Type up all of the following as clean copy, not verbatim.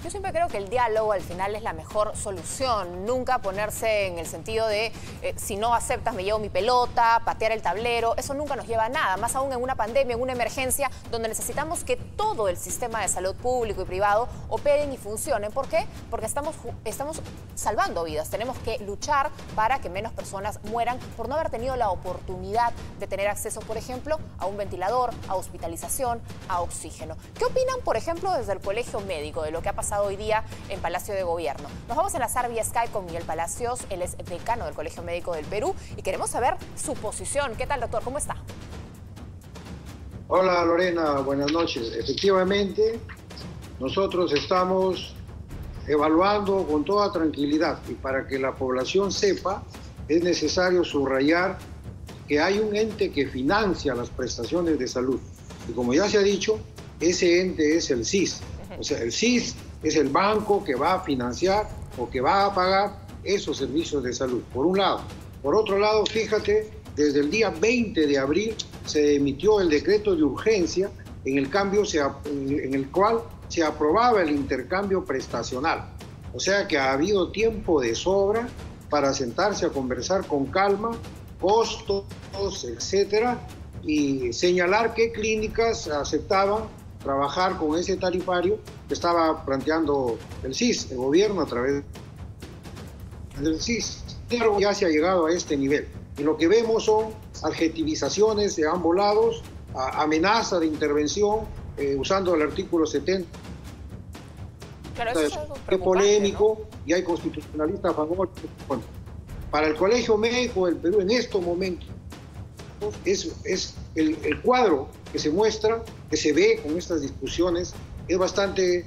Yo siempre creo que el diálogo al final es la mejor solución. Nunca ponerse en el sentido de si no aceptas me llevo mi pelota, patear el tablero. Eso nunca nos lleva a nada. Más aún en una pandemia, en una emergencia, donde necesitamos que todo el sistema de salud público y privado operen y funcionen. ¿Por qué? Porque estamos salvando vidas. Tenemos que luchar para que menos personas mueran por no haber tenido la oportunidad de tener acceso, por ejemplo, a un ventilador, a hospitalización, a oxígeno. ¿Qué opinan, por ejemplo, desde el Colegio Médico de lo que ha pasado hoy día en Palacio de Gobierno? Nos vamos a enlazar vía Skype con Miguel Palacios, él es decano del Colegio Médico del Perú y queremos saber su posición. ¿Qué tal, doctor? ¿Cómo está? Hola, Lorena, buenas noches. Efectivamente, nosotros estamos evaluando con toda tranquilidad y para que la población sepa, es necesario subrayar que hay un ente que financia las prestaciones de salud. Y como ya se ha dicho, ese ente es el SIS. O sea, el SIS es el banco que va a financiar o que va a pagar esos servicios de salud, por un lado. Por otro lado, fíjate, desde el día 20 de abril se emitió el decreto de urgencia en el cual se aprobaba el intercambio prestacional. O sea que ha habido tiempo de sobra para sentarse a conversar con calma, costos, etcétera, y señalar qué clínicas aceptaban trabajar con ese tarifario que estaba planteando el SIS, el gobierno a través del SIS. Pero ya se ha llegado a este nivel. Y lo que vemos son adjetivizaciones de ambos lados, amenaza de intervención, usando el artículo 70. Claro, eso es algo Qué polémico, ¿no? Y hay constitucionalistas a favor. Para el Colegio Médico del Perú en estos momentos es el cuadro que se muestra, que se ve con estas discusiones, es bastante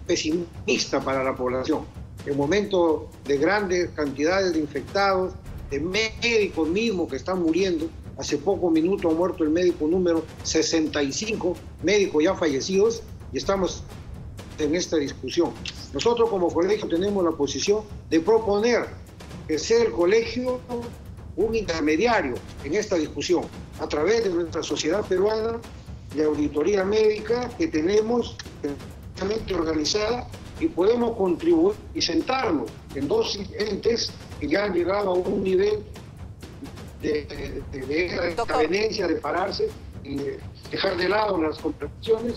pesimista para la población. En momento de grandes cantidades de infectados, de médicos mismos que están muriendo. Hace pocos minutos ha muerto el médico número 65, médicos ya fallecidos, y estamos en esta discusión. Nosotros como colegio tenemos la posición de proponer que sea el colegio un intermediario en esta discusión, a través de nuestra sociedad peruana de auditoría médica que tenemos organizada, y podemos contribuir y sentarnos en dos entes que ya han llegado a un nivel de decadencia, de pararse y de dejar de lado las contradicciones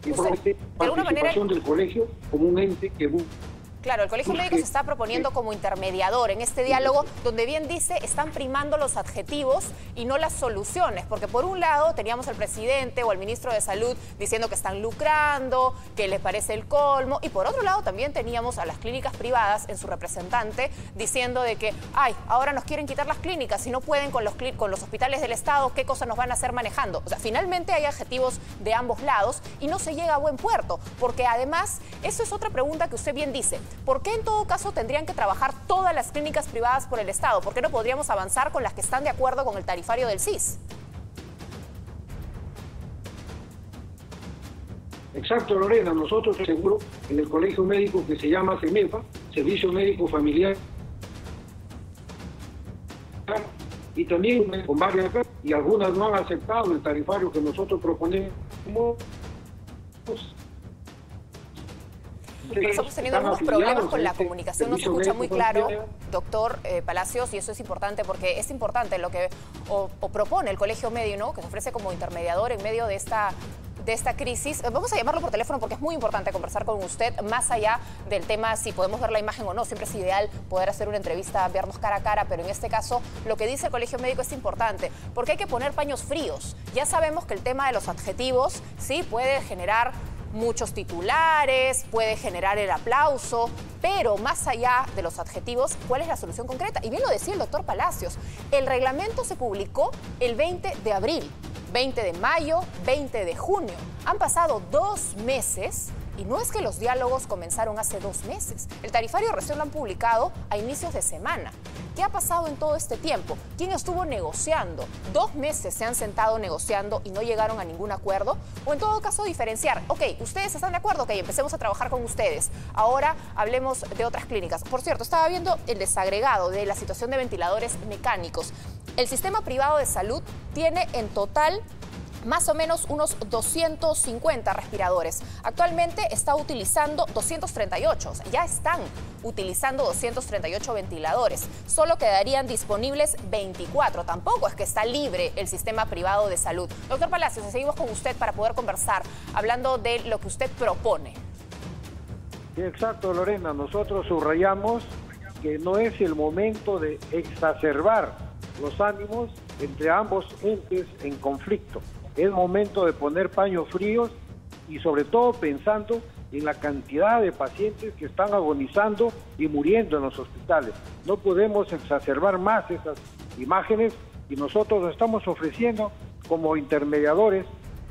y participación del colegio como un ente que busca. Claro, el Colegio Médico se está proponiendo como intermediador en este diálogo, donde bien dice, están primando los adjetivos y no las soluciones, porque por un lado teníamos al presidente o al ministro de Salud diciendo que están lucrando, que les parece el colmo, y por otro lado también teníamos a las clínicas privadas en su representante diciendo de que, ay, ahora nos quieren quitar las clínicas, si no pueden con los hospitales del Estado, ¿qué cosas nos van a hacer manejando? O sea, finalmente hay adjetivos de ambos lados y no se llega a buen puerto, porque además, eso es otra pregunta que usted bien dice. ¿Por qué en todo caso tendrían que trabajar todas las clínicas privadas por el Estado? ¿Por qué no podríamos avanzar con las que están de acuerdo con el tarifario del SIS? Exacto, Lorena. Nosotros seguro en el colegio médico que se llama CEMEFA, Servicio Médico Familiar, y también con varias, y algunas no han aceptado el tarifario que nosotros proponemos. Estamos teniendo algunos problemas con la comunicación, no se escucha muy claro, doctor Palacios, y eso es importante porque es importante lo que propone el Colegio Médico, ¿no? Que se ofrece como intermediador en medio de esta crisis. Vamos a llamarlo por teléfono porque es muy importante conversar con usted, más allá del tema si podemos ver la imagen o no. Siempre es ideal poder hacer una entrevista, vernos cara a cara, pero en este caso lo que dice el Colegio Médico es importante porque hay que poner paños fríos. Ya sabemos que el tema de los adjetivos sí puede generar muchos titulares, puede generar el aplauso, pero más allá de los adjetivos, ¿cuál es la solución concreta? Y bien lo decía el doctor Palacios, el reglamento se publicó el 20 de abril, 20 de mayo, 20 de junio. Han pasado 2 meses y no es que los diálogos comenzaron hace 2 meses. El tarifario recién lo han publicado a inicios de semana. ¿Qué ha pasado en todo este tiempo? ¿Quién estuvo negociando? 2 meses se han sentado negociando y no llegaron a ningún acuerdo. O en todo caso diferenciar, ok, ustedes están de acuerdo, ok, empecemos a trabajar con ustedes. Ahora hablemos de otras clínicas. Por cierto, estaba viendo el desagregado de la situación de ventiladores mecánicos. El sistema privado de salud tiene en total más o menos unos 250 respiradores. Actualmente está utilizando 238, o sea, ya están utilizando 238 ventiladores. Solo quedarían disponibles 24. Tampoco es que está libre el sistema privado de salud. Doctor Palacios, seguimos con usted para poder conversar, hablando de lo que usted propone. Sí, exacto, Lorena. Nosotros subrayamos que no es el momento de exacerbar los ánimos entre ambos entes en conflicto. Es momento de poner paños fríos y sobre todo pensando en la cantidad de pacientes que están agonizando y muriendo en los hospitales. No podemos exacerbar más esas imágenes y nosotros lo estamos ofreciendo como intermediadores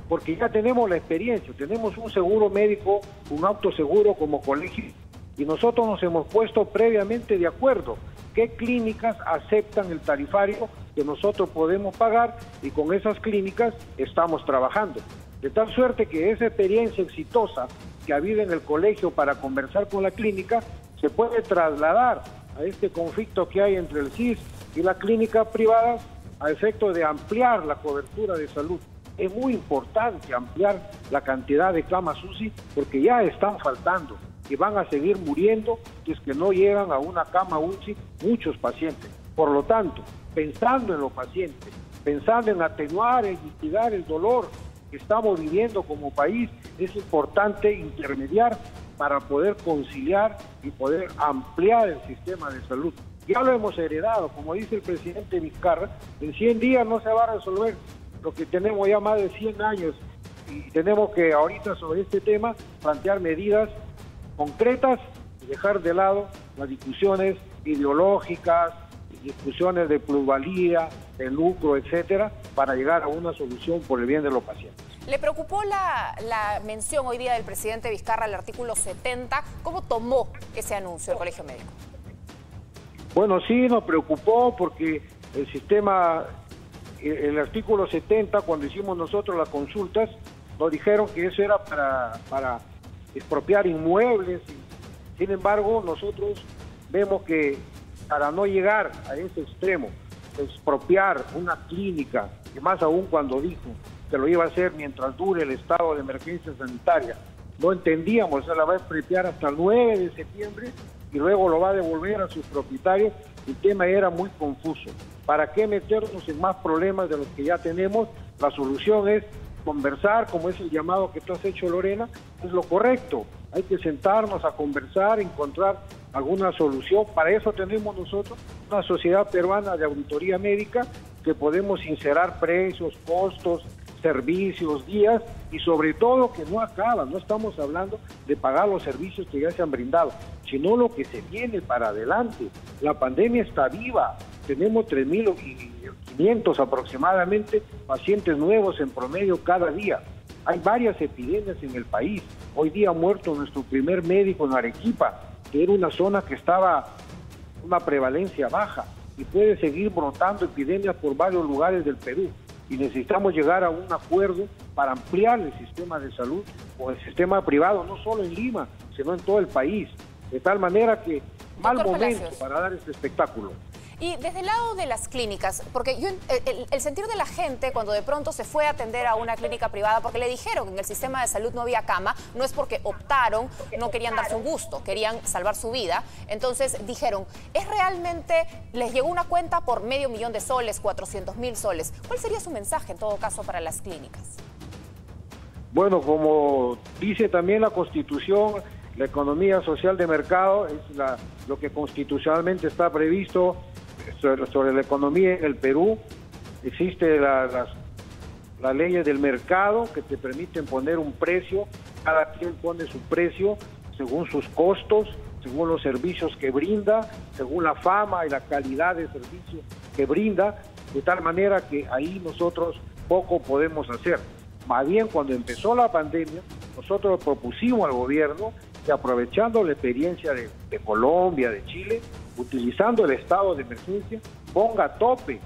porque ya tenemos la experiencia, tenemos un seguro médico, un autoseguro como colegio y nosotros nos hemos puesto previamente de acuerdo qué clínicas aceptan el tarifario que nosotros podemos pagar y con esas clínicas estamos trabajando. De tal suerte que esa experiencia exitosa que ha habido en el colegio para conversar con la clínica se puede trasladar a este conflicto que hay entre el CIS y la clínica privada a efecto de ampliar la cobertura de salud. Es muy importante ampliar la cantidad de camas UCI porque ya están faltando y van a seguir muriendo si es que no llegan a una cama UCI muchos pacientes. Por lo tanto, pensando en los pacientes, pensando en atenuar y mitigar el dolor que estamos viviendo como país, es importante intermediar para poder conciliar y poder ampliar el sistema de salud. Ya lo hemos heredado, como dice el presidente Vizcarra, en 100 días no se va a resolver lo que tenemos ya más de 100 años y tenemos que ahorita sobre este tema plantear medidas concretas y dejar de lado las discusiones ideológicas, discusiones de plusvalía, de lucro, etcétera, para llegar a una solución por el bien de los pacientes. ¿Le preocupó la mención hoy día del presidente Vizcarra al artículo 70? ¿Cómo tomó ese anuncio el Colegio Médico? Bueno, sí nos preocupó porque el sistema, el artículo 70, cuando hicimos nosotros las consultas, nos dijeron que eso era para expropiar inmuebles. Sin embargo, nosotros vemos que para no llegar a ese extremo, expropiar una clínica, y más aún cuando dijo que lo iba a hacer mientras dure el estado de emergencia sanitaria, no entendíamos, se la va a expropiar hasta el 9 de septiembre y luego lo va a devolver a sus propietarios. El tema era muy confuso. ¿Para qué meternos en más problemas de los que ya tenemos? La solución es conversar, como es el llamado que tú has hecho, Lorena, es lo correcto. Hay que sentarnos a conversar, encontrar alguna solución. Para eso tenemos nosotros una sociedad peruana de auditoría médica que podemos inserar precios, costos, servicios, días y sobre todo que no acaba. No estamos hablando de pagar los servicios que ya se han brindado, sino lo que se viene para adelante. La pandemia está viva. Tenemos 3.500 aproximadamente pacientes nuevos en promedio cada día. Hay varias epidemias en el país. Hoy día ha muerto nuestro primer médico en Arequipa, que era una zona que estaba una prevalencia baja y puede seguir brotando epidemias por varios lugares del Perú. Y necesitamos llegar a un acuerdo para ampliar el sistema de salud con el sistema privado, no solo en Lima, sino en todo el país. De tal manera que mal momento para dar este espectáculo. Y desde el lado de las clínicas, porque el sentir de la gente cuando de pronto se fue a atender a una clínica privada porque le dijeron que en el sistema de salud no había cama, no es porque optaron, no querían darse un gusto, querían salvar su vida. Entonces dijeron, ¿es realmente, les llegó una cuenta por $500,000 de soles, 400.000 soles? ¿Cuál sería su mensaje en todo caso para las clínicas? Bueno, como dice también la Constitución, la economía social de mercado es lo que constitucionalmente está previsto sobre la economía en el Perú. Existe las leyes del mercado que te permiten poner un precio, cada quien pone su precio según sus costos, según los servicios que brinda, según la fama y la calidad de servicio que brinda, de tal manera que ahí nosotros poco podemos hacer. Más bien, cuando empezó la pandemia, nosotros propusimos al gobierno que, aprovechando la experiencia de Colombia, de Chile, utilizando el estado de emergencia, ponga tope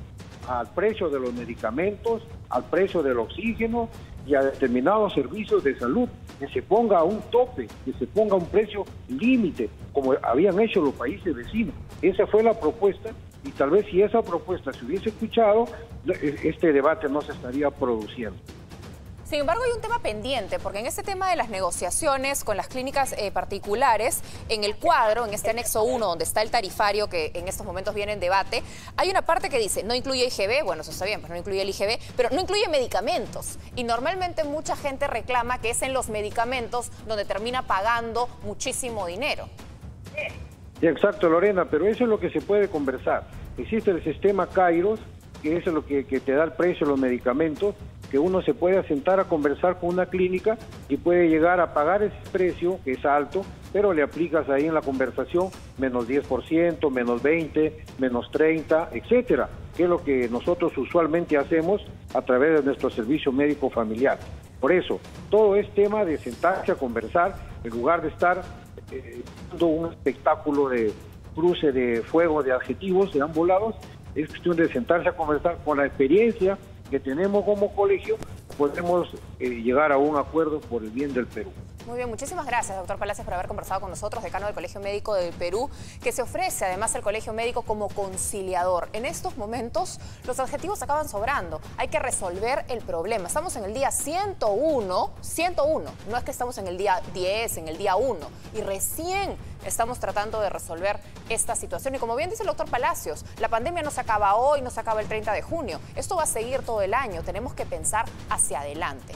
al precio de los medicamentos, al precio del oxígeno y a determinados servicios de salud, que se ponga un tope, que se ponga un precio límite, como habían hecho los países vecinos. Esa fue la propuesta, y tal vez si esa propuesta se hubiese escuchado, este debate no se estaría produciendo. Sin embargo, hay un tema pendiente, porque en este tema de las negociaciones con las clínicas particulares, en el cuadro, en este anexo 1, donde está el tarifario que en estos momentos viene en debate, hay una parte que dice, no incluye IGB, bueno, eso está bien, pues no incluye el IGB, pero no incluye medicamentos. Y normalmente mucha gente reclama que es en los medicamentos donde termina pagando muchísimo dinero. Sí, exacto, Lorena, pero eso es lo que se puede conversar. Existe el sistema Kairos, que es lo que te da el precio de los medicamentos, que uno se puede sentar a conversar con una clínica y puede llegar a pagar ese precio, que es alto, pero le aplicas ahí en la conversación menos 10%, menos 20%, menos 30%, etcétera, que es lo que nosotros usualmente hacemos a través de nuestro servicio médico familiar. Por eso, todo es tema de sentarse a conversar, en lugar de estar dando un espectáculo de cruce de fuego de adjetivos de ambos lados. Es cuestión de sentarse a conversar. Con la experiencia que tenemos como colegio, podemos llegar a un acuerdo por el bien del Perú. Muy bien, muchísimas gracias, doctor Palacios, por haber conversado con nosotros, decano del Colegio Médico del Perú, que se ofrece además el Colegio Médico como conciliador. En estos momentos los adjetivos acaban sobrando, hay que resolver el problema. Estamos en el día 101, no es que estamos en el día 10, en el día 1, y recién estamos tratando de resolver esta situación. Y como bien dice el doctor Palacios, la pandemia no se acaba hoy, no se acaba el 30 de junio, esto va a seguir todo el año, tenemos que pensar hacia adelante.